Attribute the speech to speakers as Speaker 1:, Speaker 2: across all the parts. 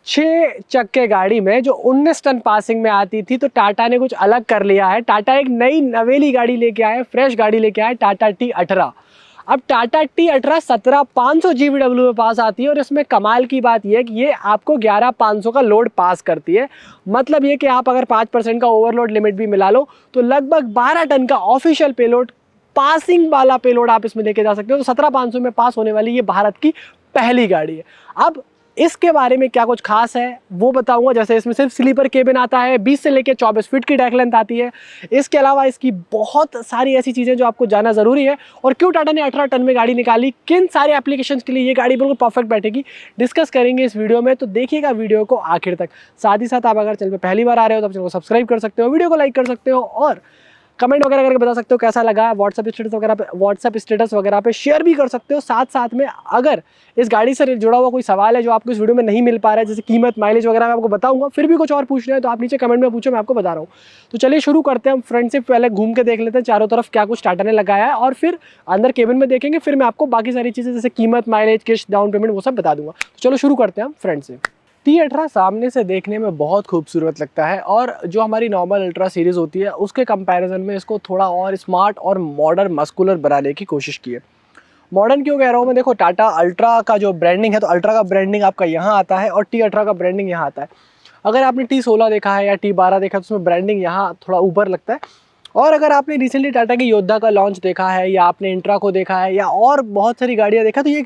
Speaker 1: 6 चक्के गाड़ी में जो 19 टन पासिंग में आती थी, तो टाटा ने कुछ अलग कर लिया है। टाटा एक नई नवेली गाड़ी लेके आए, फ्रेश गाड़ी लेके आए, टाटा T18। अब टाटा T18 17500 GVW में पास आती है और इसमें कमाल की बात यह है कि ये आपको 11500 का लोड पास करती है। मतलब ये कि आप अगर 5% का ओवरलोड लिमिट भी मिला लो तो लगभग 12 टन का ऑफिशियल पेलोड, पासिंग वाला पेलोड आप इसमें लेके जा सकते हो। तो 17500 में पास होने वाली ये भारत की पहली गाड़ी है। अब इसके बारे में क्या कुछ खास है वो बताऊंगा। जैसे इसमें सिर्फ स्लीपर केबिन आता है, 20 से लेकर 24 फीट की डेक लेंथ आती है। इसके अलावा इसकी बहुत सारी ऐसी चीज़ें जो आपको जानना ज़रूरी है, और क्यों टाटा ने 18 टन में गाड़ी निकाली, किन सारे एप्लीकेशंस के लिए ये गाड़ी बिल्कुल परफेक्ट बैठेगी, डिस्कस करेंगे इस वीडियो में। तो देखिएगा वीडियो को आखिर तक। साथ ही साथ आप अगर चैनल पर पहली बार आ रहे हो तो आप चैनल को सब्सक्राइब कर सकते हो, वीडियो को लाइक कर सकते हो और कमेंट वगैरह करके बता सकते हो कैसा लगा। व्हाट्सएप स्टेटस वगैरह पे शेयर भी कर सकते हो। साथ साथ में अगर इस गाड़ी से जुड़ा हुआ कोई सवाल है जो आपको इस वीडियो में नहीं मिल पा रहा है, जैसे कीमत, माइलेज वगैरह मैं आपको बताऊंगा, फिर भी कुछ और पूछना है तो आप नीचे कमेंट में पूछो, मैं आपको बता रहा हूँ। तो चलिए शुरू करते हैं। हम फ्रंट से पहले घूम के देख लेते हैं चारों तरफ क्या कुछ टाटा ने लगाया है, और फिर अंदर केबिन में देखेंगे, फिर मैं आपको बाकी सारी चीज़ें जैसे कीमत, माइलेज, किस्त, डाउन पेमेंट वो सब बता दूंगा। तो चलो शुरू करते हैं हम फ्रंट से। T18 सामने से देखने में बहुत खूबसूरत लगता है, और जो हमारी नॉर्मल अल्ट्रा सीरीज़ होती है उसके कंपैरिजन में इसको थोड़ा और स्मार्ट और मॉडर्न मस्कुलर बनाने की कोशिश की है। मॉडर्न क्यों कह रहा हूँ मैं, देखो टाटा अल्ट्रा का जो ब्रांडिंग है, तो अल्ट्रा का ब्रांडिंग आपका यहाँ आता है और T18 का ब्रांडिंग यहाँ आता है। अगर आपने T16 देखा है या T12 देखा है तो उसमें ब्रांडिंग यहाँ थोड़ा ऊपर लगता है। और अगर आपने रिसेंटली टाटा की योद्धा का लॉन्च देखा है, या आपने इंट्रा को देखा है, या और बहुत सारी गाड़ियाँ देखा, तो ये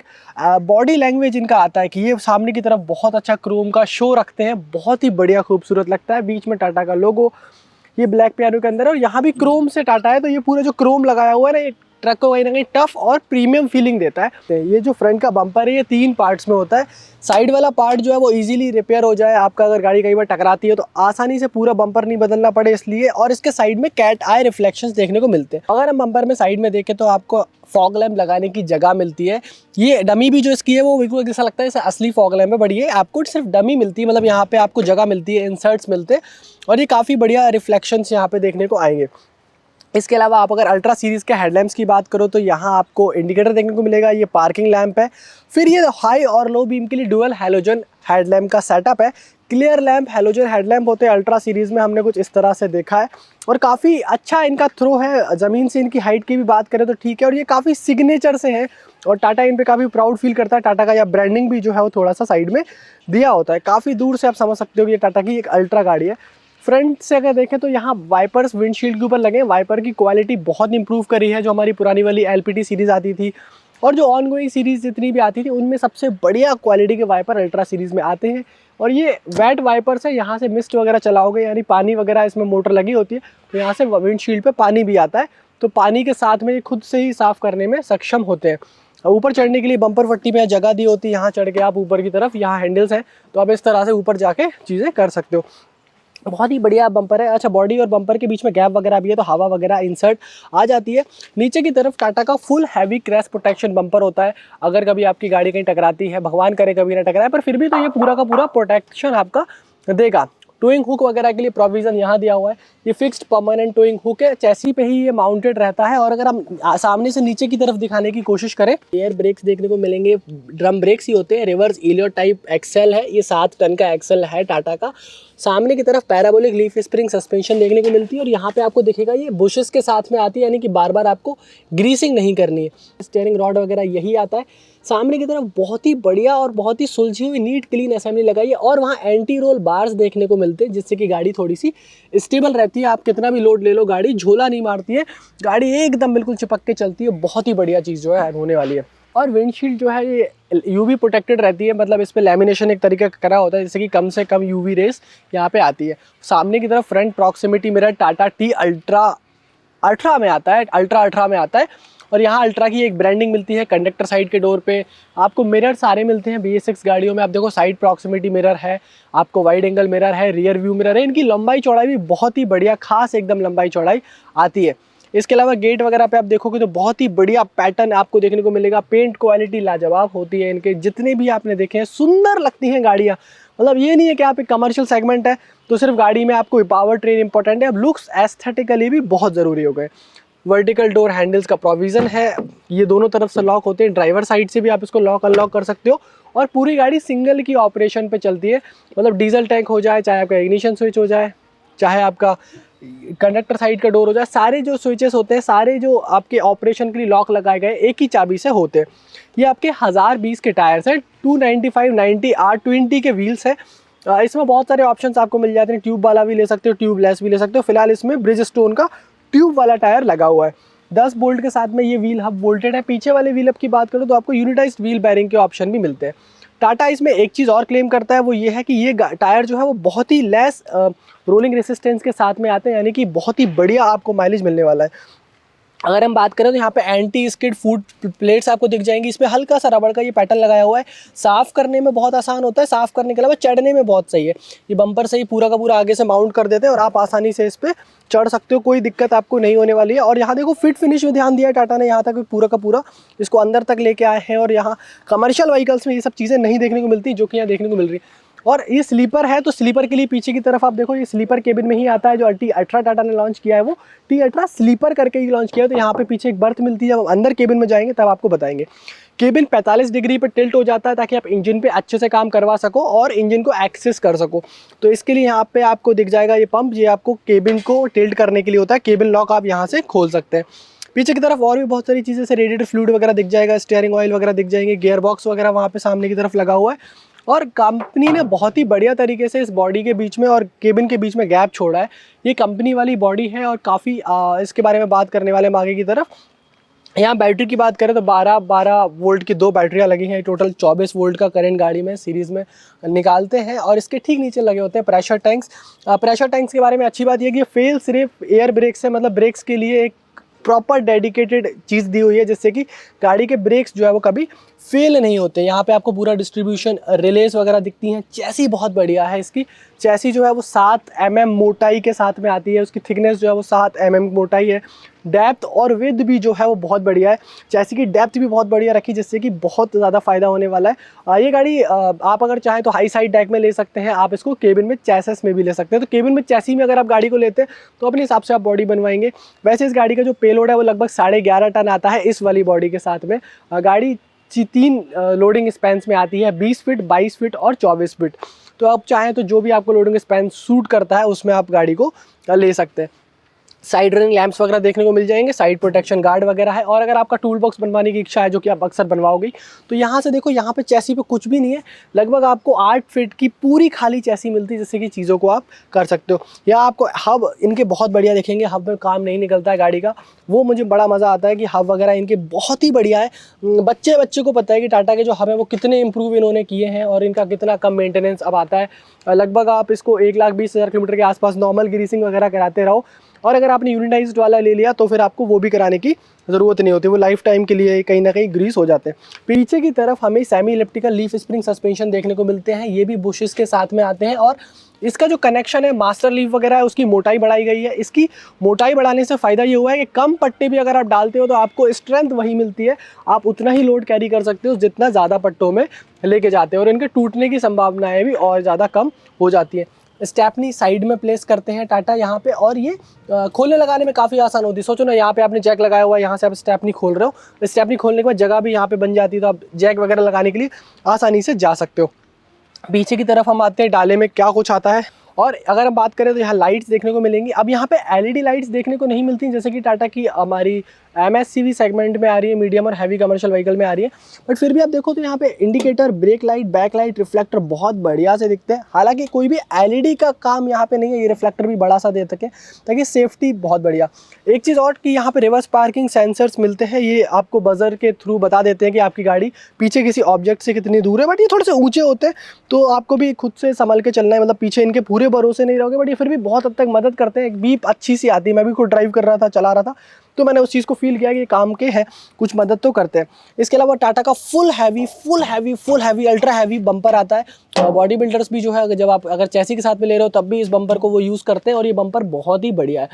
Speaker 1: बॉडी लैंग्वेज इनका आता है कि ये सामने की तरफ बहुत अच्छा क्रोम का शो रखते हैं, बहुत ही बढ़िया खूबसूरत लगता है। बीच में टाटा का लोगो ये ब्लैक पियानो के अंदर है, और यहाँ भी क्रोम से टाटा है, तो ये पूरा जो क्रोम लगाया हुआ है ना, ये ट्रक को कहीं ना कहीं टफ और प्रीमियम फीलिंग देता है। ये जो फ्रंट का बम्पर है ये 3 पार्ट्स में होता है। साइड वाला पार्ट जो है वो इजीली रिपेयर हो जाए आपका, अगर गाड़ी कई बार टकराती है तो आसानी से पूरा बम्पर नहीं बदलना पड़े इसलिए। और इसके साइड में कैट आई रिफ्लेक्शंस देखने को मिलते हैं। अगर हम बम्पर में साइड में देखें तो आपको फॉग लैम्प लगाने की जगह मिलती है। ये डमी भी जो इसकी है वो बिल्कुल ऐसा लगता है जैसे असली फॉग लैम्प है, बट ये आपको सिर्फ डमी मिलती है, मतलब यहाँ पे आपको जगह मिलती है, इंसर्ट्स मिलते हैं, और ये काफ़ी बढ़िया रिफ्लेक्शंस यहाँ पे देखने को आएंगे। इसके अलावा आप अगर अल्ट्रा सीरीज़ के हेडलैम्प्स की बात करो तो यहाँ आपको इंडिकेटर देखने को मिलेगा, ये पार्किंग लैंप है। फिर ये हाई और लो बीम के लिए डुअल हैलोजन हेडलैम्प का सेटअप है। क्लियर लैंप हैलोजन हेडलैम्प होते हैं अल्ट्रा सीरीज़ में, हमने कुछ इस तरह से देखा है, और काफ़ी अच्छा इनका थ्रो है। ज़मीन से इनकी हाइट की भी बात करें तो ठीक है, और ये काफ़ी सिग्नेचर से है, और टाटा इन पे काफ़ी प्राउड फील करता है। टाटा का यह ब्रांडिंग भी जो है वो थोड़ा सा साइड में दिया होता है, काफ़ी दूर से आप समझ सकते हो कि ये टाटा की एक अल्ट्रा गाड़ी है। फ्रंट से अगर देखें तो यहाँ वाइपर्स विंडशील्ड के ऊपर लगे हैं। वाइपर की क्वालिटी बहुत इंप्रूव करी है, जो हमारी पुरानी वाली LPT सीरीज़ आती थी और जो ऑन गोइंग सीरीज़ जितनी भी आती थी उनमें सबसे बढ़िया क्वालिटी के वाइपर अल्ट्रा सीरीज़ में आते हैं। और ये वेट वाइपर्स है, यहाँ से मिस्ट वगैरह चलाओगे, यानी पानी वगैरह इसमें मोटर लगी होती है, तो यहाँ से विंडशील्ड पे पानी भी आता है, तो पानी के साथ में ये खुद से ही साफ़ करने में सक्षम होते हैं। ऊपर चढ़ने के लिए बम्पर पट्टी पे जगह दी होती है, यहाँ चढ़ के आप ऊपर की तरफ, यहाँ हैंडल्स हैं, तो आप इस तरह से ऊपर जाके चीज़ें कर सकते हो। बहुत ही बढ़िया बम्पर है। अच्छा, बॉडी और बम्पर के बीच में गैप वगैरह भी है, तो हवा वगैरह इंसर्ट आ जाती है। नीचे की तरफ टाटा का full heavy crash protection bumper होता है। अगर कभी आपकी गाड़ी कहीं टकराती है, भगवान करे कभी ना टकराए, पर फिर भी तो ये पूरा का पूरा प्रोटेक्शन आपका देगा। टोइंग हुक वगैरह के लिए प्रोविज़न यहाँ दिया हुआ है। ये फिक्स्ड परमानेंट टोइंग हुक है, चैसी पे ही ये माउंटेड रहता है। और अगर हम सामने से नीचे की तरफ दिखाने की कोशिश करें, एयर ब्रेक्स देखने को मिलेंगे, ड्रम ब्रेक्स ही होते हैं, रिवर्स इलियोट टाइप एक्सेल है, ये 7 टन का एक्सेल है टाटा का। सामने की तरफ पैराबोलिक लीफ स्प्रिंग सस्पेंशन देखने को मिलती है, और यहाँ पे आपको दिखेगा ये बुशेस के साथ में आती है, यानी कि बार बार आपको ग्रीसिंग नहीं करनी है। स्टीयरिंग रॉड वगैरह यही आता है। सामने की तरफ बहुत ही बढ़िया और बहुत ही सुलझी हुई नीट क्लीन असेंबली लगाई है, और वहाँ एंटी रोल बार्स देखने को मिलते हैं, जिससे कि गाड़ी थोड़ी सी स्टेबल रहती है। आप कितना भी लोड ले लो, गाड़ी झोला नहीं मारती है, गाड़ी एकदम बिल्कुल चिपक के चलती है। बहुत ही बढ़िया चीज़ जो है होने वाली है। और विंडशील्ड जो है ये UV प्रोटेक्टेड रहती है, मतलब इस पर लैमिनेशन एक तरीके का करा होता है, जिससे कि कम से कम UV रेस यहाँ पे आती है। सामने की तरफ front proximity mirror Tata T18 में आता है, अल्ट्रा 18 में आता है, और यहाँ अल्ट्रा की एक ब्रांडिंग मिलती है। कंडक्टर साइड के डोर पे आपको मिरर सारे मिलते हैं BS6 गाड़ियों में। आप देखो साइड प्रॉक्सिमिटी मिरर है, आपको वाइड एंगल मिरर है, रियर व्यू मिरर है। इनकी लंबाई चौड़ाई भी बहुत ही बढ़िया, खास एकदम लंबाई चौड़ाई आती है। इसके अलावा गेट वगैरह पे आप देखोगे तो बहुत ही बढ़िया पैटर्न आपको देखने को मिलेगा। पेंट क्वालिटी लाजवाब होती है इनके, जितने भी आपने देखे हैं सुंदर लगती हैं गाड़ियाँ। मतलब ये नहीं है कि आप एक कमर्शियल सेगमेंट है तो सिर्फ गाड़ी में आपको पावर ट्रेन इंपॉर्टेंट है, अब लुक्स एस्थेटिकली भी बहुत ज़रूरी हो गए। वर्टिकल डोर हैंडल्स का प्रोविज़न है, ये दोनों तरफ से लॉक होते हैं। ड्राइवर साइड से भी आप इसको लॉक अनलॉक कर सकते हो, और पूरी गाड़ी सिंगल की ऑपरेशन पे चलती है, मतलब डीजल टैंक हो जाए, चाहे आपका इग्निशन स्विच हो जाए, चाहे आपका कंडक्टर साइड का डोर हो जाए, सारे जो स्विचेस होते हैं, सारे जो आपके ऑपरेशन के लिए लॉक लगाए गए एक ही चाबी से होते हैं। ये आपके 1020 के टायर्स हैं, 295 90 R20 के व्हील्स हैं। इसमें बहुत सारे ऑप्शंस आपको मिल जाते हैं, ट्यूब वाला भी ले सकते हो, ट्यूबलेस भी ले सकते हो। फिलहाल इसमें ब्रिजस्टोन का ट्यूब वाला टायर लगा हुआ है। 10 बोल्ट के साथ में ये व्हील हब बोल्टेड है। पीछे वाले व्हील हब की बात करूँ तो आपको यूनिटाइज्ड व्हील बेयरिंग के ऑप्शन भी मिलते हैं। टाटा इसमें एक चीज़ और क्लेम करता है, वो ये है कि ये टायर जो है वो बहुत ही लेस रोलिंग रेसिस्टेंस के साथ में आते हैं, यानी कि बहुत ही बढ़िया आपको माइलेज मिलने वाला है। अगर हम बात करें तो यहाँ पे एंटी स्किड फुट प्लेट्स आपको दिख जाएंगी। इसमें हल्का सा रबड़ का ये पैटर्न लगाया हुआ है, साफ़ करने में बहुत आसान होता है, साफ़ करने के अलावा चढ़ने में बहुत सही है। ये बम्पर से ही पूरा का पूरा आगे से माउंट कर देते हैं और आप आसानी से इस पर चढ़ सकते हो, कोई दिक्कत आपको नहीं होने वाली है। और यहाँ देखो फिट फिनिश में ध्यान दिया है टाटा ने, यहाँ तक पूरा का पूरा इसको अंदर तक लेके आए हैं। और यहाँ कमर्शियल व्हीकल्स में ये सब चीज़ें नहीं देखने को मिलती जो कि यहाँ देखने को मिल रही है। और ये स्लीपर है, तो स्लीपर के लिए पीछे की तरफ आप देखो, ये स्लीपर केबिन में ही आता है। जो T18 टाटा ने लॉन्च किया है वो T18 स्लीपर करके ही लॉन्च किया है। तो यहाँ पे पीछे एक बर्थ मिलती है, जब अंदर केबिन में जाएंगे तब आपको बताएंगे। केबिन 45 डिग्री पे टिल्ट हो जाता है ताकि आप इंजन पे अच्छे से काम करवा सको और इंजन को एक्सेस कर सको। तो इसके लिए यहाँ पे आपको दिख जाएगा ये पंप, ये आपको केबिन को टिल्ट करने के लिए होता है। केबिन लॉक आप यहाँ से खोल सकते हैं। पीछे की तरफ और भी बहुत सारी चीज़ें, जैसे रेडिएटर फ्लूइड वगैरह दिख जाएगा, स्टीयरिंग ऑयल वगैरह दिख जाएंगे, गियर बॉक्स वगैरह वहाँ पे सामने की तरफ लगा हुआ है। और कंपनी ने बहुत ही बढ़िया तरीके से इस बॉडी के बीच में और केबिन के बीच में गैप छोड़ा है। ये कंपनी वाली बॉडी है और काफ़ी इसके बारे में बात करने वाले हम आगे की तरफ। यहाँ बैटरी की बात करें तो 12 वोल्ट की 2 बैटरियाँ लगी हैं। टोटल 24 वोल्ट का करंट गाड़ी में सीरीज़ में निकालते हैं। और इसके ठीक नीचे लगे होते हैं प्रेशर टैंक्स। प्रेशर टैंक्स के बारे में अच्छी बात यह कि ये फेल सिर्फ एयर ब्रेक्स है, मतलब ब्रेक्स के लिए एक प्रॉपर डेडिकेटेड चीज़ दी हुई है, जिससे कि गाड़ी के ब्रेक्स जो है वो कभी फेल नहीं होते। यहाँ पे आपको पूरा डिस्ट्रीब्यूशन रिलेस वगैरह दिखती हैं। चैसी बहुत बढ़िया है इसकी, चैसी जो है वो 7 mm मोटाई के साथ में आती है। उसकी थिकनेस जो है वो 7 mm मोटाई है। डेप्थ और विड्थ भी जो है वो बहुत बढ़िया है। चैसी की डेप्थ भी बहुत बढ़िया रखी, जिससे कि बहुत ज़्यादा फ़ायदा होने वाला है। ये गाड़ी आप अगर चाहें तो हाई साइड डेक में ले सकते हैं, आप इसको केबिन में चैसेस में भी ले सकते हैं। तो केबिन में चैसी में अगर आप गाड़ी को लेते हैं तो अपने हिसाब से आप बॉडी बनवाएंगे। वैसे इस गाड़ी का जो पेलोड है वो लगभग 11.5 टन आता है इस वाली बॉडी के साथ में। गाड़ी 3 लोडिंग स्पैन्स में आती है, 20 फीट, 22 फीट और 24 फीट। तो आप चाहें तो जो भी आपको लोडिंग स्पैन सूट करता है उसमें आप गाड़ी को ले सकते हैं। साइड रनिंग लैंप्स वगैरह देखने को मिल जाएंगे, साइड प्रोटेक्शन गार्ड वगैरह है। और अगर आपका टूल बॉक्स बनवाने की इच्छा है, जो कि आप अक्सर बनवाओगे, तो यहाँ से देखो, यहाँ पे चैसी पे कुछ भी नहीं है। लगभग आपको 8 फीट की पूरी खाली चैसी मिलती है, जिससे कि चीज़ों को आप कर सकते हो। यहाँ आपको हब इनके बहुत बढ़िया दिखेंगे, हब में काम नहीं निकलता है गाड़ी का, वो मुझे बड़ा मज़ा आता है कि हब वगैरह इनके बहुत ही बढ़िया है। बच्चे को पता है कि टाटा के जो हब है वो कितने इंप्रूव इन्होंने किए हैं और इनका कितना कम मेंटेनेंस अब आता है। लगभग आप इसको 1,20,000 किलोमीटर के आसपास नॉर्मल ग्रीसिंग वगैरह कराते रहो। और अगर आपने यूनिटाइज्ड वाला ले लिया तो फिर आपको वो भी कराने की ज़रूरत नहीं होती, वो लाइफ टाइम के लिए कहीं ना कहीं ग्रीस हो जाते हैं। पीछे की तरफ हमें semi elliptical leaf spring suspension देखने को मिलते हैं, ये भी बुशेस के साथ में आते हैं। और इसका जो कनेक्शन है मास्टर लीफ वगैरह है, उसकी मोटाई बढ़ाई गई है। इसकी मोटाई बढ़ाने से फ़ायदा ये हुआ है कि कम पट्टे भी अगर आप डालते हो तो आपको स्ट्रेंथ वही मिलती है, आप उतना ही लोड कैरी कर सकते हो जितना ज़्यादा पट्टों में लेके जाते हो, और इनके टूटने की संभावनाएँ भी और ज़्यादा कम हो जाती है। स्टेपनी साइड में प्लेस करते हैं टाटा यहाँ पे, और ये खोलने लगाने में काफ़ी आसान होती है। सोचो ना, यहाँ पे आपने जैक लगाया हुआ है, यहाँ से आप स्टेपनी खोल रहे हो, स्टेपनी खोलने के बाद जगह भी यहाँ पे बन जाती है, तो आप जैक वगैरह लगाने के लिए आसानी से जा सकते हो। पीछे की तरफ हम आते हैं, डाले में क्या कुछ आता है। और अगर हम बात करें तो यहाँ लाइट्स देखने को मिलेंगी। अब यहाँ पे एलईडी लाइट्स देखने को नहीं मिलती, जैसे कि टाटा की हमारी MHCV सेगमेंट में आ रही है, मीडियम और हैवी कमर्शियल व्हीकल में आ रही है। बट फिर भी आप देखो तो यहाँ पे indicator, brake light, back light, reflector बहुत बढ़िया से दिखते हैं। हालांकि कोई भी एलईडी का काम यहाँ पे नहीं है, ये रिफ्लेक्टर भी बड़ा सा दे सके ताकि सेफ्टी बहुत बढ़िया। एक चीज़ और कि यहाँ पे रिवर्स पार्किंग सेंसर्स मिलते हैं, ये आपको बजर के थ्रू बता देते हैं कि आपकी गाड़ी पीछे किसी ऑब्जेक्ट से कितनी दूर है। बट ये थोड़े से ऊँचे होते हैं, तो आपको भी खुद से संभल के चलना है, मतलब पीछे इनके पूरे भरोसे नहीं रहोगे, बट ये फिर भी बहुत हद तक मदद करते हैं। एक बीप अच्छी सी आती है, मैं भी खुद ड्राइव कर रहा था, चला रहा था, तो मैंने उस चीज़ को फील किया कि ये काम के हैं, कुछ मदद तो करते हैं। इसके अलावा टाटा का full heavy ultra heavy bumper आता है। और बॉडी बिल्डर्स भी जो है, जब आप अगर चैसी के साथ में ले रहे हो तब भी इस बम्पर को वो यूज़ करते हैं, और ये बम्पर बहुत ही बढ़िया है।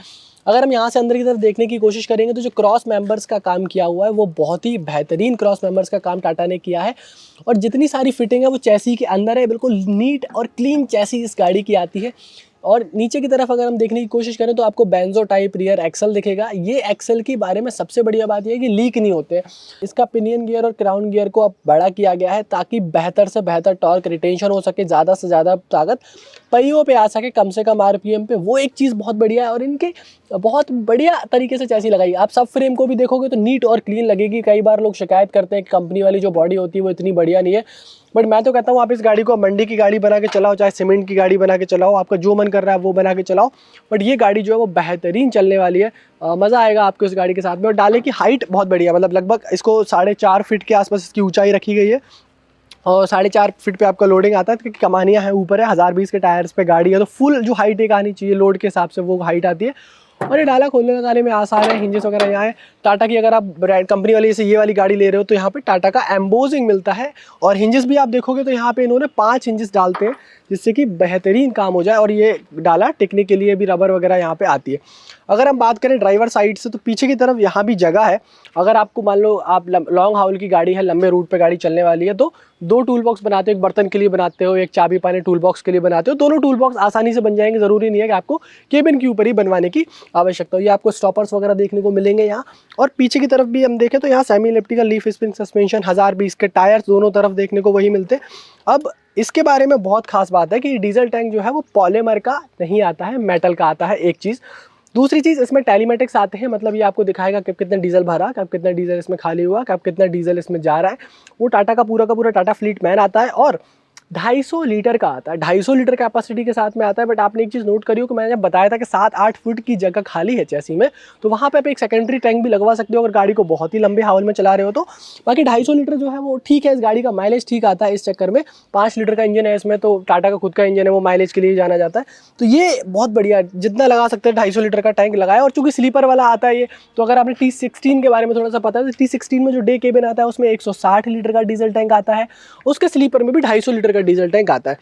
Speaker 1: अगर हम यहाँ से अंदर की तरफ देखने की कोशिश करेंगे तो जो क्रॉस मेंबर्स का काम किया हुआ है वो बहुत ही बेहतरीन क्रॉस मेंबर्स का काम टाटा ने किया है। और जितनी सारी फिटिंग है वो चैसी के अंदर है, बिल्कुल नीट और क्लीन चैसी इस गाड़ी की आती है। और नीचे की तरफ अगर हम देखने की कोशिश करें तो आपको बेंजो टाइप रियर एक्सल दिखेगा। ये एक्सल के बारे में सबसे बढ़िया बात यह है कि लीक नहीं होते। इसका पिनियन गियर और क्राउन गियर को अब बड़ा किया गया है ताकि बेहतर से बेहतर टॉर्क रिटेंशन हो सके, ज़्यादा से ज़्यादा ताकत पहियों पे आ सके कम से कम आरपीएम पे। वो एक चीज़ बहुत बढ़िया है। और इनके बहुत बढ़िया तरीके से चैसी लगाई। आप सब फ्रेम को भी देखोगे तो नीट और क्लीन लगेगी। कई बार लोग शिकायत करते हैं कि कंपनी वाली जो बॉडी होती है वो इतनी बढ़िया नहीं है, बट मैं तो कहता हूँ आप इस गाड़ी को मंडी की गाड़ी बना के चलाओ, चाहे सीमेंट की गाड़ी बना के चलाओ, आपका जो मन कर रहा है वो बना के चलाओ, बट ये गाड़ी जो है वो बेहतरीन चलने वाली है। मज़ा आएगा आपको इस गाड़ी के साथ में। और डाले की हाइट बहुत बढ़िया, मतलब लगभग इसको 4.5 फीट के आसपास इसकी ऊंचाई रखी गई है और 4.5 फीट पे आपका लोडिंग आता है क्योंकि कमानियाँ हैं ऊपर है, 1020 के टायर्स पे गाड़ी है तो फुल जो हाइट एक आनी चाहिए लोड के हिसाब से वो हाइट आती है। और ये डाला खोलने लगाने में आसान है। हिंजेस वगैरह यहाँ है। टाटा की अगर आप ब्रांड कंपनी वाली जैसे ये वाली गाड़ी ले रहे हो तो यहाँ पे टाटा का एम्बोजिंग मिलता है। और हिंजेस भी आप देखोगे तो यहाँ पे इन्होंने 5 हिंजेस डालते हैं जिससे कि बेहतरीन काम हो जाए। और ये डाला टिकने के लिए भी रबर वगैरह यहाँ पे आती है। अगर हम बात करें ड्राइवर साइड से तो पीछे की तरफ यहाँ भी जगह है। अगर आपको मान लो आप लॉन्ग हाउल की गाड़ी है, लंबे रूट पे गाड़ी चलने वाली है तो 2 टूल बॉक्स बनाते हो, एक बर्तन के लिए बनाते हो, एक चाबी पाने टूल बॉक्स के लिए बनाते हो। दोनों टूल बॉक्स आसानी से बन जाएंगे, ज़रूरी नहीं है कि आपको केबिन के ऊपर ही बनवाने की आवश्यकता हो। ये आपको स्टॉपर्स वगैरह देखने को मिलेंगे यहाँ। और पीछे की तरफ भी हम देखें तो यहाँ semi elliptical leaf spring suspension, 1020 के टायर्स दोनों तरफ देखने को वही मिलते हैं। अब इसके बारे में बहुत खास बात है कि डीजल टैंक जो है वो पॉलीमर का नहीं आता है, मेटल का आता है, एक चीज़। दूसरी चीज़ इसमें टेलीमेटिक्स आते हैं, मतलब ये आपको दिखाएगा कि कितना डीजल भरा, कब कितना डीजल इसमें खाली हुआ, कब कितना डीजल इसमें जा रहा है। वो टाटा का पूरा टाटा फ्लीट मैन आता है और 250 लीटर का आता है, 250 लीटर कैपेसिटी के साथ में आता है। बट आपने एक चीज़ नोट करी हो कि मैंने जब बताया था कि 7-8 फुट की जगह खाली है चैसी में, तो वहाँ पे आप एक सेकेंडरी टैंक भी लगवा सकते हो अगर गाड़ी को बहुत ही लंबे हावल में चला रहे हो तो। बाकी 250 लीटर जो है वो ठीक है, इस गाड़ी का माइलेज ठीक आता है इस चक्कर में। 5 लीटर का इंजन है इसमें, तो टाटा का खुद का इंजन है, वो माइलेज के लिए जाना जाता है। तो ये बहुत बढ़िया, जितना लगा सकते हैं 250 लीटर का टैंक लगाया। और चूँकि स्लीपर वाला आता है ये, तो अगर आपने T16 के बारे में थोड़ा सा पता है तो T16 में जो डे केबिन आता है उसमें 160 लीटर का डीजल टैंक आता है, उसके स्लीपर में भी 250 लीटर का डीजल टैंक आता है।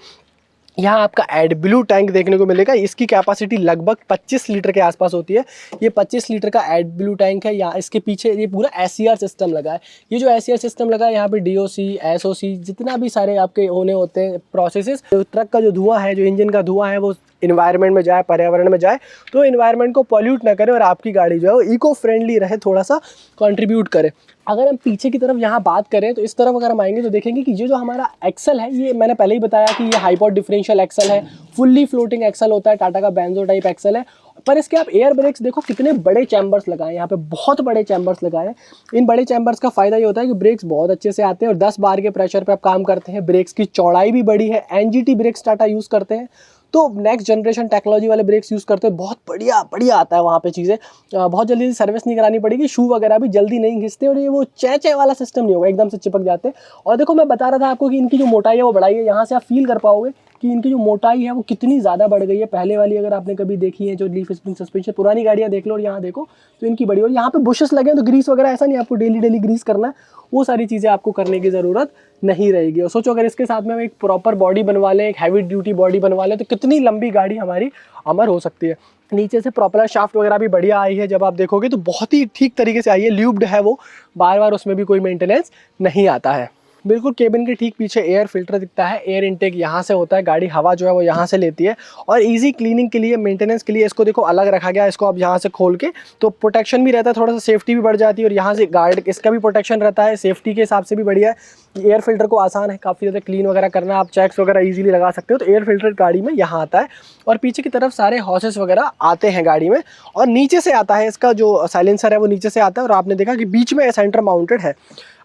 Speaker 1: यहाँ आपका एडब्लू टैंक देखने को मिलेगा। इसकी कैपेसिटी लगभग 25 लीटर के आसपास होती है। ये 25 लीटर का एडब्लू टैंक है। यहाँ इसके पीछे ये पूरा SCR सिस्टम लगा है। ये जो SCR सिस्टम लगा है यहाँ पे DOC, SOC जितना भी सारे आपके होने होते हैं प्रोसेसेस, जो ट्रक का जो धुआं है, जो इंजन का धुआं है वो इन्वायरमेंट में जाए, पर्यावरण में जाए, तो इन्वायरमेंट को पॉल्यूट ना करे और आपकी गाड़ी जो है वो इको फ्रेंडली रहे, थोड़ा सा कंट्रीब्यूट करे। अगर हम पीछे की तरफ यहाँ बात करें तो इस तरफ अगर हम आएंगे तो देखेंगे कि ये जो हमारा एक्सल है, ये मैंने पहले ही बताया कि ये हाइपॉड डिफरेंशियल एक्सल है, फुल्ली फ्लोटिंग एक्सल होता है, टाटा का बेंजो टाइप एक्सल है। पर इसके आप एयर ब्रेक्स देखो कितने बड़े चैम्बर्स लगाए हैं, यहाँ पे बहुत बड़े चैम्बर्स लगाए हैं। इन बड़े चैम्बर्स का फायदा ये होता है कि ब्रेक्स बहुत अच्छे से आते हैं और 10 बार के प्रेशर पे आप काम करते हैं। ब्रेक्स की चौड़ाई भी बड़ी है, NGT ब्रेक्स टाटा यूज़ करते हैं, तो नेक्स्ट जनरेशन टेक्नोलॉजी वाले ब्रेक्स यूज़ करते हैं। बहुत बढ़िया आता है वहाँ पे चीज़ें। बहुत जल्दी सर्विस नहीं करानी पड़ेगी, शू वगैरह भी जल्दी नहीं घिसते और ये वो चे वाला सिस्टम नहीं होगा, एकदम से चिपक जाते हैं। और देखो मैं बता रहा था आपको कि इनकी जो मोटाई है वो बढ़ाई है। यहाँ से आप फील कर पाओगे कि इनकी जो मोटाई है वो कितनी ज़्यादा बढ़ गई है। पहले वाली अगर आपने कभी देखी है जो लीफ स्प्रिंग सस्पेंशन, पुरानी गाड़ियाँ देख लो और यहाँ देखो तो इनकी बड़ी। और यहाँ पे बुशेस लगे हैं तो ग्रीस वगैरह ऐसा नहीं आपको डेली ग्रीस करना है, वो सारी चीज़ें आपको करने की ज़रूरत नहीं रहेगी। और सोचो अगर इसके साथ में हम एक प्रॉपर बॉडी बनवा लें, एक हैवी ड्यूटी बॉडी बनवा लें, तो कितनी लंबी गाड़ी हमारी अमर हो सकती है। नीचे से प्रॉपलर शाफ्ट वगैरह भी बढ़िया आई है, जब आप देखोगे तो बहुत ही ठीक तरीके से आई है, ल्यूब्ड है वो, बार उसमें भी कोई मेंटेनेंस नहीं आता है। बिल्कुल केबिन के ठीक पीछे एयर फिल्टर दिखता है, एयर इनटेक यहाँ से होता है, गाड़ी हवा जो है वो यहाँ से लेती है। और इजी क्लीनिंग के लिए, मेंटेनेंस के लिए इसको देखो अलग रखा गया है। इसको आप यहाँ से खोल के तो प्रोटेक्शन भी रहता है, थोड़ा सा सेफ्टी भी बढ़ जाती है और यहाँ से गार्ड इसका भी प्रोटेक्शन रहता है, सेफ्टी के हिसाब से भी बढ़िया है। एयर फिल्टर को आसान है काफ़ी ज़्यादा क्लीन वगैरह करना, आप चेक्स वगैरह ईजिली लगा सकते हो, तो एयर फिल्टर गाड़ी में यहाँ आता है। और पीछे की तरफ सारे हॉसेस वगैरह आते हैं गाड़ी में। और नीचे से आता है, इसका जो साइलेंसर है वो नीचे से आता है। और आपने देखा कि बीच में सेंटर माउंटेड है।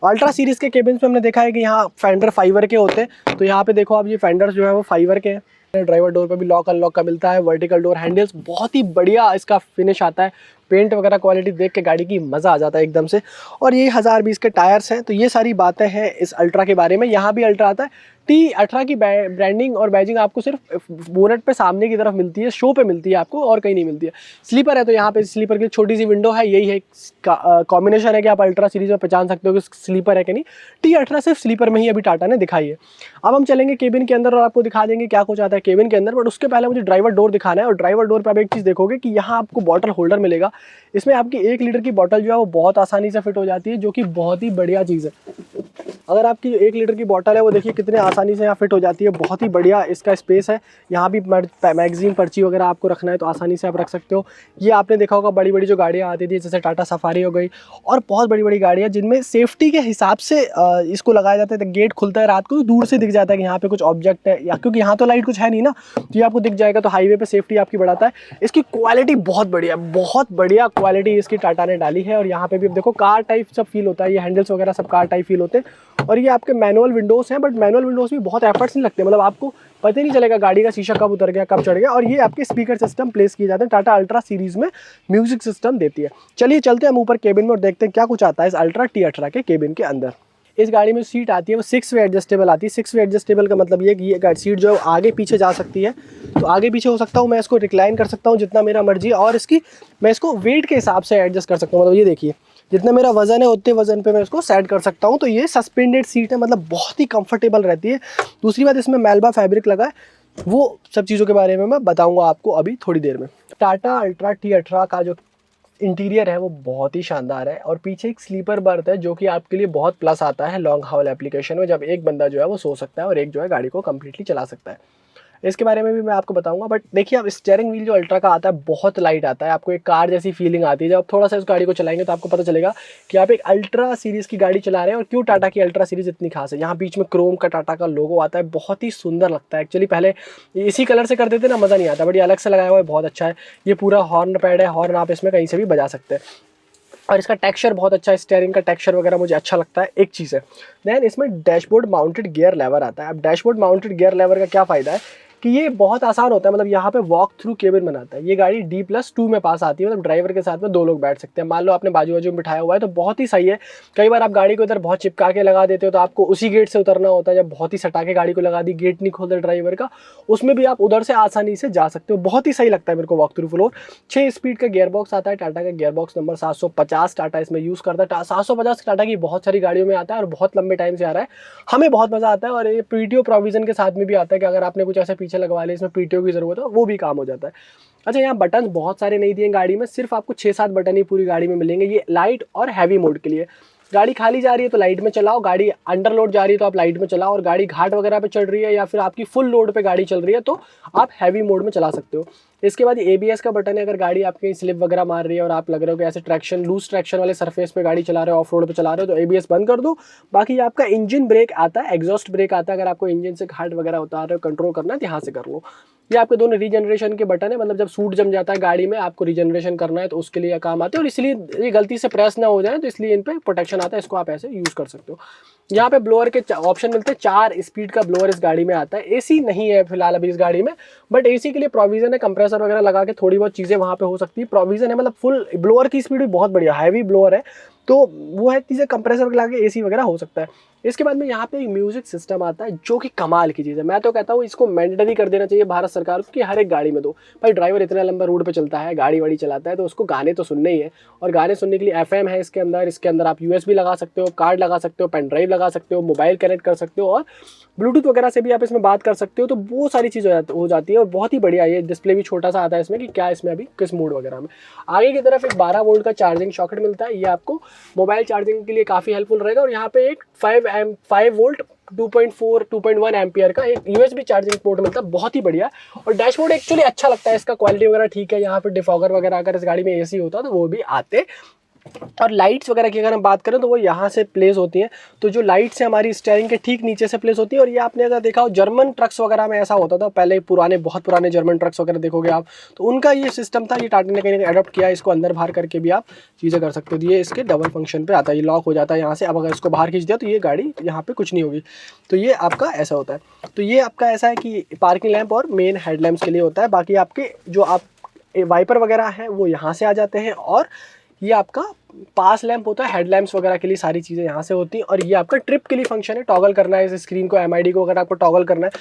Speaker 1: अल्ट्रा सीरीज़ के केबिन में हमने देखा है कि यहाँ फेंडर फाइबर के होते हैं, तो यहाँ पे देखो आप ये फेंडर्स जो है वो फाइबर के हैं। ड्राइवर डोर पे भी लॉक अनलॉक का मिलता है, वर्टिकल डोर हैंडल्स, बहुत ही बढ़िया इसका फिनिश आता है। पेंट वगैरह क्वालिटी देख के गाड़ी की मज़ा आ जाता है एकदम से। और ये 1020 के टायर्स हैं, तो ये सारी बातें हैं इस अल्ट्रा के बारे में। यहाँ भी अल्ट्रा आता है। T18 की ब्रांडिंग और बैजिंग आपको सिर्फ बोनेट पे सामने की तरफ मिलती है, शो पे मिलती है आपको, और कहीं नहीं मिलती है। स्लीपर है तो यहाँ पे स्लीपर की छोटी सी विंडो है, यही है कॉम्बिनेशन है कि आप अल्ट्रा सीरीज में पहचान सकते हो कि स्लीपर है कि नहीं। T18 सिर्फ स्लीपर में ही अभी टाटा ने दिखाई है। अब हम चलेंगे केबिन के अंदर और आपको दिखा देंगे क्या कुछ आता है केबिन के अंदर, बट उसके पहले मुझे ड्राइवर डोर दिखाना है। और ड्राइवर डोर पर आप एक चीज़ देखोगे कि यहाँ आपको बॉटल होल्डर मिलेगा। इसमें आपकी 1 लीटर की बॉटल जो है वो बहुत आसानी से फिट हो जाती है, जो कि बहुत ही बढ़िया चीज़ है। अगर आपकी जो 1 लीटर की बॉटल है वो देखिए कितने आसानी से यहाँ फिट हो जाती है। बहुत ही बढ़िया इसका स्पेस है। यहाँ भी मैगजीन पर्ची वगैरह आपको रखना है तो आसानी से आप रख सकते हो। ये आपने देखा होगा बड़ी बड़ी जो गाड़ियाँ आती थी जैसे टाटा सफारी हो गई और बहुत बड़ी बड़ी गाड़ियाँ जिनमें सेफ्टी के हिसाब से इसको लगाया जाता है। तो गेट खुलता है रात को तो दूर से दिख जाता है कि यहाँ पे कुछ ऑब्जेक्ट है, या क्योंकि यहाँ तो लाइट कुछ है नहीं ना, तो ये आपको दिख जाएगा। तो हाईवे पे सेफ्टी आपकी बढ़ाता है। इसकी क्वालिटी बहुत बढ़िया, बहुत बढ़िया क्वालिटी इसकी टाटा ने डाली है। और यहाँ पे भी अब देखो कार टाइप सब फील होता है, ये हैंडल्स वगैरह सब कार टाइप फील होते हैं। और ये आपके मैनुअल विंडोज़ हैं, बट मैनुअल विंडोज़ भी बहुत एफर्ट्स नहीं लगते, मतलब आपको पता ही नहीं चलेगा गाड़ी का शीशा कब उतर गया कब चढ़ गया। और ये आपके स्पीकर सिस्टम प्लेस किए जाते हैं। टाटा अल्ट्रा सीरीज़ में म्यूजिक सिस्टम देती है। चलिए चलते हैं हम ऊपर केबिन में और देखते हैं क्या कुछ आता है इस अल्ट्रा T18 के केबिन के अंदर। इस गाड़ी में सीट आती है वो 6 वे एडजस्टेबल आती है। 6 वे एडजस्टेबल का मतलब ये कि ये सीट जो है आगे पीछे जा सकती है, तो आगे पीछे हो सकता हूँ मैं, इसको रिक्लाइन कर सकता हूँ जितना मेरा मर्जी है। और इसकी मैं इसको वेट के हिसाब से एडजस्ट कर सकता हूँ, मतलब ये देखिए जितना मेरा वजन है उतने वजन पे मैं इसको सेट कर सकता हूँ। तो ये सस्पेंडेड सीट है, मतलब बहुत ही कंफर्टेबल रहती है। दूसरी बात इसमें मेल्बा फैब्रिक लगा है, वो सब चीज़ों के बारे में मैं बताऊँगा आपको अभी थोड़ी देर में। टाटा अल्ट्रा T18 का जो इंटीरियर है वो बहुत ही शानदार है। और पीछे एक स्लीपर बर्थ है जो कि आपके लिए बहुत प्लस आता है लॉन्ग हाउल एप्लीकेशन में, जब एक बंदा जो है वो सो सकता है और एक जो है गाड़ी को कम्प्लीटली चला सकता है। इसके बारे में भी मैं आपको बताऊंगा। बट देखिए अब स्टीयरिंग व्हील जो अल्ट्रा का आता है बहुत लाइट आता है, आपको एक कार जैसी फीलिंग आती है। जब आप थोड़ा सा इस गाड़ी को चलाएंगे तो आपको पता चलेगा कि आप एक अल्ट्रा सीरीज़ की गाड़ी चला रहे हैं और क्यों टाटा की अल्ट्रा सीरीज़ इतनी खास है। यहाँ बीच में क्रोम का टाटा का लोगो आता है, बहुत ही सुंदर लगता है। एक्चुअली पहले इसी कलर से कर देते ना मज़ा नहीं आता, बट ये अलग से लगाया हुआ है, बहुत अच्छा है। ये पूरा हॉर्न पैड है, हॉर्न आप इसमें कहीं से भी बजा सकते हैं। और इसका टेक्सचर बहुत अच्छा है, स्टीयरिंग का टेक्सचर वगैरह मुझे अच्छा लगता है। एक चीज़ है देन इसमें डैशबोर्ड माउंटेड गियर लेवर आता है। अब डैशबोर्ड माउंटेड गियर लेवर का क्या फ़ायदा है कि ये बहुत आसान होता है, मतलब यहाँ पे वॉक थ्रू केबिन बनाता है। ये गाड़ी D+2 में पास आती है, मतलब ड्राइवर के साथ में 2 लोग बैठ सकते हैं। मान लो आपने बाजू बाजू में बिठाया हुआ है तो बहुत ही सही है। कई बार आप गाड़ी को इधर बहुत चिपका के लगा देते हो तो आपको उसी गेट से उतरना होता है। जब बहुत ही सटा के गाड़ी को लगा दी, गेट नहीं खोलते ड्राइवर का, उसमें भी आप उधर से आसानी से जा सकते हो। बहुत ही सही लगता है मेरे को वॉक थ्रू फ्लोर। 6 स्पीड का गियर बॉक्स आता है, टाटा का गियर बॉक्स नंबर 750 टाटा इसमें यूज़ करता है। 750 टाटा की बहुत सारी गाड़ियों में आता है और बहुत लंबे टाइम से आ रहा है, हमें बहुत मज़ा आता है। और ये PTO प्रोविज़न के साथ में भी आता है कि अगर आपने कुछ ऐसे पीछे लगवा लिया इसमें PTO की ज़रूरत है वो भी काम हो जाता है। अच्छा, यहाँ बटन बहुत सारे नहीं दिए गाड़ी में, सिर्फ आपको 6-7 बटन ही पूरी गाड़ी में मिलेंगे। ये लाइट और हैवी मोड के लिए, गाड़ी खाली जा रही है तो लाइट में चलाओ, गाड़ी अंडर लोड जा रही है तो आप लाइट में चलाओ, और गाड़ी घाट वगैरह पे चल रही है या फिर आपकी फुल लोड पे गाड़ी चल रही है तो आप हैवी मोड में चला सकते हो। इसके बाद ABS का बटन है, अगर गाड़ी आपकी स्लिप वगैरह मार रही है और आप लग रहे हो कि ऐसे ट्रैक्शन लूज ट्रैक्शन वाले सरफेस पे गाड़ी चला रहे हो, ऑफ रोड पे चला रहे हो तो ABS बंद कर दो। बाकी आपका इंजन ब्रेक आता है, एग्जॉस्ट ब्रेक आता है, अगर आपको इंजन से घाट वगैरह उतार रहे हो कंट्रोल करना है तो यहाँ से कर लो। ये आपके दोनों रीजनरेशन के बटन है, मतलब जब सूट जम जाता है गाड़ी में आपको रीजनरेशन करना है तो उसके लिए काम आते हैं। और इसलिए ये गलती से प्रेस ना हो जाए तो इसलिए इन पे प्रोटेक्शन आता है, इसको आप ऐसे यूज़ कर सकते हो। यहाँ पे ब्लोअर के ऑप्शन मिलते हैं, 4 स्पीड का ब्लोअर इस गाड़ी में आता है। AC नहीं है फिलहाल अभी इस गाड़ी में, बट AC के लिए प्रोविजन है, कंप्रेसर वगैरह लगा के थोड़ी बहुत चीज़ें वहाँ पे हो सकती है, प्रोविजन है। मतलब फुल ब्लोअर की स्पीड भी बहुत बढ़िया, हैवी ब्लोअर है तो वो है चीज़ें, कंप्रेसर लगा के AC वगैरह हो सकता है। इसके बाद में यहाँ पे एक म्यूजिक सिस्टम आता है जो कि कमाल की चीज़ है। मैं तो कहता हूँ इसको मैंडेटरी कर देना चाहिए भारत सरकार को कि हर एक गाड़ी में दो। भाई ड्राइवर इतना लंबा रोड पे चलता है, गाड़ी वाड़ी चलाता है तो उसको गाने तो सुनने ही है, और गाने सुनने के लिए FM है इसके अंदर। इसके अंदर आप USB लगा सकते हो, कार्ड लगा सकते हो, पेन ड्राइव लगा सकते हो, मोबाइल कनेक्ट कर सकते हो, और ब्लूटूथ वगैरह से भी आप इसमें बात कर सकते हो। तो वो सारी चीज़ हो जाती है और बहुत ही बढ़िया। ये डिस्प्ले भी छोटा सा आता है इसमें कि क्या इसमें अभी किस मोड वगैरह में। आगे की तरफ एक 12 वोल्ट का चार्जिंग सॉकेट मिलता है, ये आपको मोबाइल चार्जिंग के लिए काफ़ी हेल्पफुल रहेगा। और यहाँ पे एक 5 वोल्ट 2.1 एम्पियर का एक USB चार्जिंग पोर्ट मिलता है, बहुत ही बढ़िया। और डैशबोर्ड एक्चुअली अच्छा लगता है, इसका क्वालिटी वगैरह ठीक है। यहाँ पे डिफॉगर वगैरह अगर इस गाड़ी में AC होता तो वो भी आते। और लाइट्स वगैरह की अगर हम बात करें तो वो यहाँ से प्लेस होती हैं, तो जो लाइट्स है हमारी स्टीयरिंग के ठीक नीचे से प्लेस होती है। और ये आपने अगर देखा हो जर्मन ट्रक्स वगैरह में ऐसा होता था पहले, पुराने बहुत पुराने जर्मन ट्रक्स वगैरह देखोगे आप तो उनका ये सिस्टम था। ये टाटा ने कहीं ना कहीं अडॉप्ट किया, इसको अंदर बाहर करके भी आप चीज़ें कर सकते हो। ये इसके डबल फंक्शन पे आता है, ये लॉक हो जाता है यहाँ से। अब अगर इसको बाहर खींच दिया तो ये गाड़ी यहाँ पे कुछ नहीं होगी, तो ये आपका ऐसा होता है। तो ये आपका ऐसा है कि पार्किंग लैंप और मेन हेडलैम्प्स के लिए होता है। बाकी आपके जो आप वाइपर वगैरह हैं वो यहाँ से आ जाते हैं, और ये आपका पास लैंप होता है, हेडलैम्प्स वगैरह के लिए सारी चीज़ें यहाँ से होती हैं। और ये आपका ट्रिप के लिए फंक्शन है, टॉगल करना है इस स्क्रीन को, MID को अगर आपको टॉगल करना है,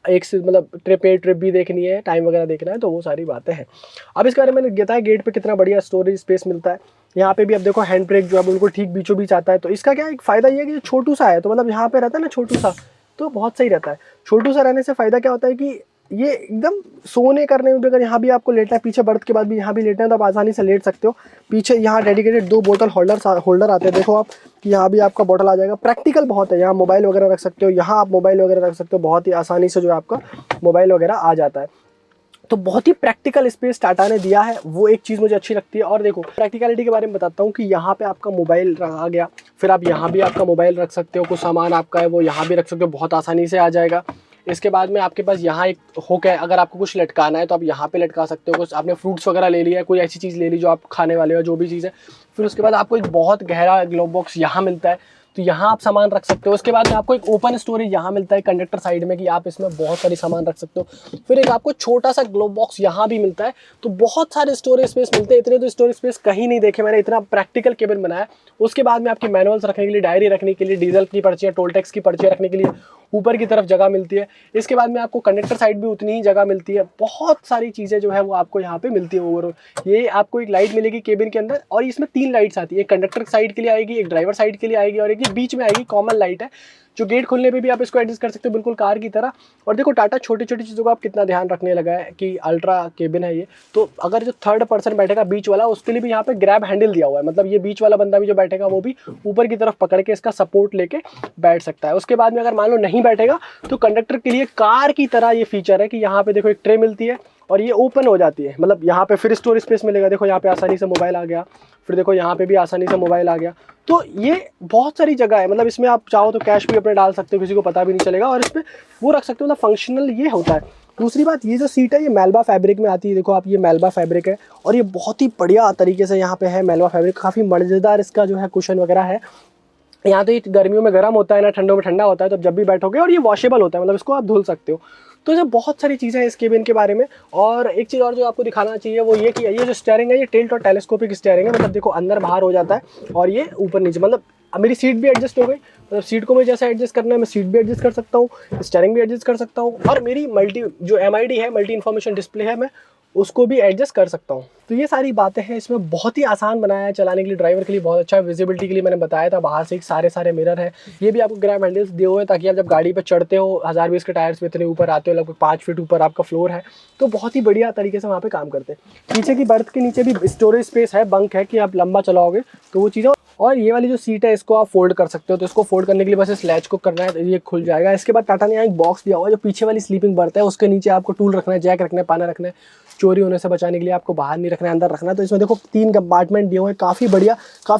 Speaker 1: एक से मतलब ट्रिप भी देखनी है, टाइम वगैरह देखना है, तो वो सारी बातें हैं। अब इसके बारे में मैंने बताया गेट पे कितना बढ़िया स्टोरेज स्पेस मिलता है। यहाँ पे भी अब देखो हैंड ब्रेक जो है बिल्कुल ठीक बीचों बीच आता है। तो इसका क्या एक फ़ायदा ये है कि छोटू सा है, तो मतलब यहाँ पे रहता है ना छोटू सा, तो बहुत सही रहता है। छोटू सा रहने से फ़ायदा क्या होता है कि ये एकदम सोने करने में भी, अगर यहाँ भी आपको लेटना है, पीछे बर्थ के बाद भी यहाँ भी लेटना है तो आप आसानी से लेट सकते हो। पीछे यहाँ डेडिकेटेड 2 बोतल होल्डर आते हैं, देखो आप कि यहाँ भी आपका बॉटल आ जाएगा। प्रैक्टिकल बहुत है, यहाँ मोबाइल वगैरह रख सकते हो, यहाँ आप मोबाइल वगैरह रख सकते हो, बहुत ही आसानी से जो है आपका मोबाइल वगैरह आ जाता है। तो बहुत ही प्रैक्टिकल स्पेस टाटा ने दिया है, वो एक चीज़ मुझे अच्छी लगती है। और देखो प्रैक्टिकलिटी के बारे में बताता हूँ कि यहाँ पे आपका मोबाइल आ गया, फिर आप यहाँ भी आपका मोबाइल रख सकते हो, कुछ सामान आपका है वो यहाँ भी रख सकते हो, बहुत आसानी से आ जाएगा। इसके बाद में आपके पास यहाँ एक हुक है, अगर आपको कुछ लटकाना है तो आप यहाँ पे लटका सकते हो। कुछ आपने फ्रूट्स वगैरह ले लिया है, कोई ऐसी चीज़ ले ली जो आप खाने वाले हो, जो भी चीज़ है। फिर उसके बाद आपको एक बहुत गहरा ग्लोव बॉक्स यहाँ मिलता है, तो यहाँ आप सामान रख सकते हो। उसके बाद में आपको एक ओपन स्टोरेज यहाँ मिलता है कंडक्टर साइड में, कि आप इसमें बहुत सारी सामान रख सकते हो। फिर एक आपको छोटा सा ग्लोव बॉक्स यहाँ भी मिलता है, तो बहुत सारे स्टोरेज स्पेस मिलते हैं। इतने तो स्टोरेज स्पेस कहीं नहीं देखे मैंने, इतना प्रैक्टिकल केबिन बनाया। उसके बाद में आपकी मैनुअल्स रखने के लिए, डायरी रखने के लिए, डीजल की पर्चियाँ, टोल टैक्स की पर्चियाँ रखने के लिए ऊपर की तरफ जगह मिलती है। इसके बाद में आपको कंडक्टर साइड भी उतनी ही जगह मिलती है। बहुत सारी चीज़ें जो है वो आपको यहाँ पे मिलती है ओवरऑल। ये आपको एक लाइट मिलेगी केबिन के अंदर, और इसमें 3 लाइट्स आती है, एक कंडक्टर साइड के लिए आएगी, एक ड्राइवर साइड के लिए आएगी, और एक ये बीच में आएगी कॉमन लाइट है, जो गेट खोलने पे भी आप इसको एडजस्ट कर सकते हो, बिल्कुल कार की तरह। और देखो टाटा छोटी छोटी चीज़ों का आप कितना ध्यान रखने लगा है कि अल्ट्रा केबिन है ये, तो अगर जो थर्ड पर्सन बैठेगा बीच वाला, उसके लिए भी यहाँ पे ग्रैब हैंडल दिया हुआ है, मतलब ये बीच वाला बंदा भी जो बैठेगा वो भी ऊपर की तरफ पकड़ के इसका सपोर्ट लेके बैठ सकता है। उसके बाद में अगर मान लो नहीं बैठेगा तो कंडक्टर के लिए कार की तरह ये फीचर है कि यहाँ पे देखो एक ट्रे मिलती है और ये ओपन हो जाती है, मतलब यहाँ पे फिर स्टोरेज स्पेस मिलेगा। देखो यहाँ पे आसानी से मोबाइल आ गया, फिर देखो यहाँ पे भी आसानी से मोबाइल आ गया। तो ये बहुत सारी जगह है, मतलब इसमें आप चाहो तो कैश भी अपने डाल सकते हो, किसी को पता भी नहीं चलेगा, और इसमें वो रख सकते हो, मतलब फंक्शनल ये होता है। दूसरी बात, ये जो सीट है ये मेल्बा फैब्रिक में आती है, देखो आप ये मेल्बा फैब्रिक है, और ये बहुत ही बढ़िया तरीके से यहाँ पे है मेल्बा फैब्रिक, काफ़ी मज़ेदार इसका जो है कुशन वगैरह है। यहाँ तो ये गर्मियों में गर्म होता है ना, ठंडों में ठंडा होता है, तो जब भी बैठोगे, और ये वॉशेबल होता है, मतलब इसको आप धुल सकते हो। तो ये बहुत सारी चीज़ें हैं इस केबिन के बारे में। और एक चीज़ और जो आपको दिखाना चाहिए वो ये कि ये जो स्टीयरिंग है ये टिल्ट और टेलीस्कोपिक स्टीयरिंग है, मतलब देखो अंदर बाहर हो जाता है, और ये ऊपर नीचे, मतलब मेरी सीट भी एडजस्ट हो गई, मतलब सीट को मैं जैसा एडजस्ट करना है मैं सीट भी एडजस्ट कर सकता हूँ, स्टीयरिंग भी एडजस्ट कर सकता हूँ, और मेरी मल्टी जो MID है, मल्टी इन्फॉर्मेशन डिस्प्ले है, मैं उसको भी एडजस्ट कर सकता हूँ। तो ये सारी बातें हैं, इसमें बहुत ही आसान बनाया है चलाने के लिए, ड्राइवर के लिए बहुत अच्छा है। विजिबिलिटी के लिए मैंने बताया था, बाहर से एक सारे मिरर है, ये भी आपको ग्रैब हैंडल्स दिए हुए हैं, ताकि आप जब गाड़ी पे चढ़ते हो 1020 के टायर्स पे इतने ऊपर आते हो, लगभग 5 फीट ऊपर आपका फ्लोर है, तो बहुत ही बढ़िया तरीके से वहाँ पे काम करते हैं। पीछे की बर्थ के नीचे भी स्टोरेज स्पेस है, बंक है, कि आप लंबा चलाओगे तो वो चीज़ें। और ये वाली जो सीट है इसको आप फोल्ड कर सकते हो, तो इसको फोल्ड करने के लिए बस इस लैच को करना है तो ये खुल जाएगा। इसके बाद टाटा ने यहाँ एक बॉक्स दिया हुआ है, जो पीछे वाली स्लीपिंग बर्थ है उसके नीचे आपको टूल रखना है, जैक रखना है, पाना रखना है, चोरी होने से बचाने के लिए आपको बाहर नहीं रखना है, अंदर रखना है। तो इसमें देखो 3 कंपार्टमेंट दिए हुए हैं, काफ़ी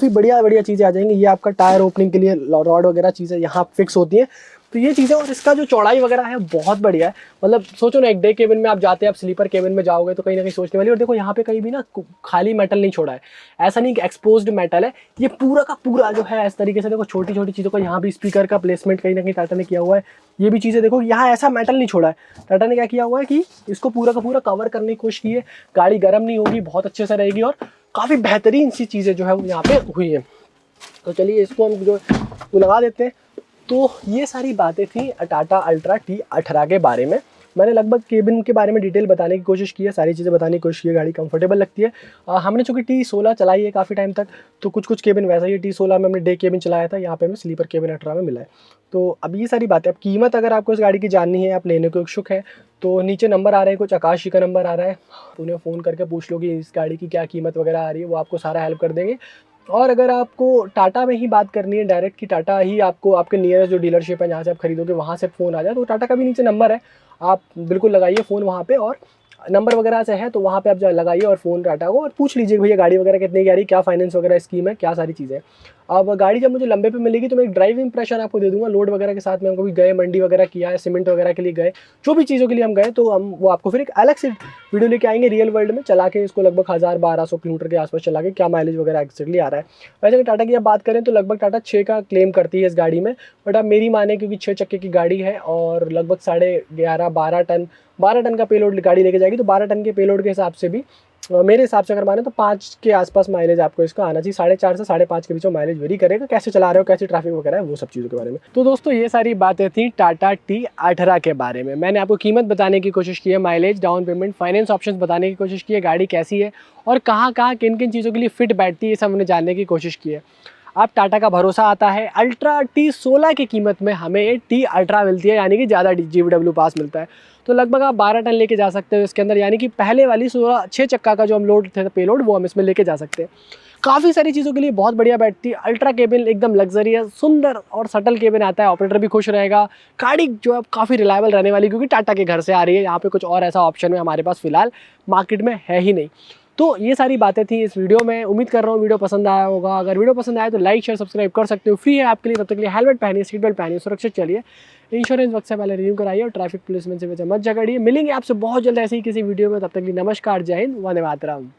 Speaker 1: बढ़िया चीज़ें आ जाएंगी। ये आपका टायर ओपनिंग के लिए रॉड वगैरह चीज़ें यहाँ फिक्स होती हैं, तो ये चीज़ें। और इसका जो चौड़ाई वगैरह है बहुत बढ़िया है, मतलब सोचो ना, एक डे केबिन में आप जाते हैं, आप स्लीपर केबिन में जाओगे तो कहीं ना कहीं सोचने वाली। और देखो यहाँ पे कहीं भी ना खाली मेटल नहीं छोड़ा है, ऐसा नहीं कि एक्सपोज्ड मेटल है, ये पूरा का पूरा जो है इस तरीके से। देखो छोटी छोटी चीज़ों का यहाँ भी स्पीकर का प्लेसमेंट कहीं ना कहीं टाटा ने किया हुआ है, ये भी चीज़ें देखो, यहाँ ऐसा मेटल नहीं छोड़ा है। टाटा ने क्या किया हुआ है कि इसको पूरा का पूरा कवर करने की कोशिश की है, गाड़ी गर्म नहीं होगी, बहुत अच्छे से रहेगी, और काफ़ी बेहतरीन सी चीज़ें जो है वो यहाँ पे हुई है। तो चलिए इसको हम जो लगा देते हैं। तो ये सारी बातें थी टाटा अल्ट्रा T18 के बारे में। मैंने लगभग केबिन के बारे में डिटेल बताने की कोशिश की है, सारी चीज़ें बताने की कोशिश की है, गाड़ी कंफर्टेबल लगती है। हमने चूँकि T16 चलाई है काफ़ी टाइम तक, तो कुछ केबिन वैसा ही है। T16 में हमने डे केबिन चलाया था, यहाँ पे हमें स्लीपर केबिन 18 में मिला है। तो अब ये सारी बातें, अब कीमत अगर आपको इस गाड़ी की जाननी है, आप लेने को इच्छुक है, तो नीचे नंबर आ रहे हैं, कुछ आकाश जी का नंबर आ रहा है, उन्हें फ़ोन करके पूछ लो कि इस गाड़ी की क्या कीमत वगैरह आ रही है, वो आपको सारा हेल्प कर देंगे। और अगर आपको टाटा में ही बात करनी है डायरेक्ट, कि टाटा ही आपको आपके नियरेस्ट जो डीलरशिप है जहाँ से आप खरीदोगे वहाँ से फ़ोन आ जाए, तो टाटा का भी नीचे नंबर है, आप बिल्कुल लगाइए फ़ोन वहाँ पे, और नंबर वगैरह से है तो वहाँ पे आप लगाइए और फ़ोन टाटा को और पूछ लीजिए भैया गाड़ी वगैरह कितने की आ रही, क्या फाइनेंस वगैरह स्कीम है, क्या सारी चीज़ें। अब गाड़ी जब मुझे लंबे पे मिलेगी तो मैं एक ड्राइव इंप्रेशन आपको दे दूंगा, लोड वगैरह के साथ में। हम कभी गए मंडी वगैरह किया है, सीमेंट वगैरह के लिए गए, जो भी चीज़ों के लिए हम गए, तो हम वो आपको फिर एक अलग से वीडियो लेके आएंगे रियल वर्ल्ड में चला के, इसको लगभग 1000-1200 किलोमीटर के आसपास चला के क्या माइलेज वगैरह एक्जैक्टली आ रहा है। वैसे अगर टाटा की आप बात करें तो लगभग टाटा 6 का क्लेम करती है इस गाड़ी में, बट आप मेरी माने क्योंकि 6 चक्के की गाड़ी है और लगभग 11.5-12 टन का पेलोड गाड़ी लेके जाएगी, तो 12 टन के पेलोड के हिसाब से भी मेरे हिसाब से अगर माने तो 5 के आसपास माइलेज आपको इसका आना चाहिए। 4.5 से 5.5 के बीच में माइलेज वेरी करेगा, कैसे चला रहे हो, कैसे ट्रैफिक वगैरह है, वो सब चीज़ों के बारे में। तो दोस्तों ये सारी बातें थी टाटा T18 के बारे में। मैंने आपको कीमत बताने की कोशिश की है, mileage, down payment, finance options बताने की कोशिश की है, गाड़ी कैसी है और कहाँ किन किन चीज़ों के लिए फिट बैठती है, ये सब हमने जानने की कोशिश की है। अब टाटा का भरोसा आता है, अल्ट्रा T16 की कीमत में हमें T18 मिलती है, यानी कि ज़्यादा GVW पास मिलता है। तो लगभग आप 12 टन लेके जा सकते हो इसके अंदर, यानी कि पहले वाली 6 चक्का का जो हम लोड थे पेलोड वो हम इसमें लेके जा सकते हैं। काफ़ी सारी चीज़ों के लिए बहुत बढ़िया बैठती है। अल्ट्रा केबिन एकदम लग्जरियस सुंदर और सटल केबिन आता है, ऑपरेटर भी खुश रहेगा। गाड़ी जो है काफ़ी रिलायबल रहने वाली, क्योंकि टाटा के घर से आ रही है, यहाँ पे कुछ और ऐसा ऑप्शन में हमारे पास फिलहाल मार्केट में है ही नहीं। तो ये सारी बातें थी इस वीडियो में। उम्मीद कर रहा हूँ वीडियो पसंद आया होगा। अगर वीडियो पसंद आए तो लाइक शेयर सब्सक्राइब कर सकते हो, फ्री है आपके लिए। तब तक के लिए हेलमेट पहनिए, सीट बेल्ट पहनिए, सुरक्षित चलिए, इंश्योरेंस वक्त से पहले रिन्यू कराइए और ट्रैफिक पुलिस में से मत झगड़िए। मिलेंगे आपसे बहुत जल्द ऐसे ही किसी वीडियो में, तब तक के लिए नमस्कार, जय हिंद, वंदे मातरम।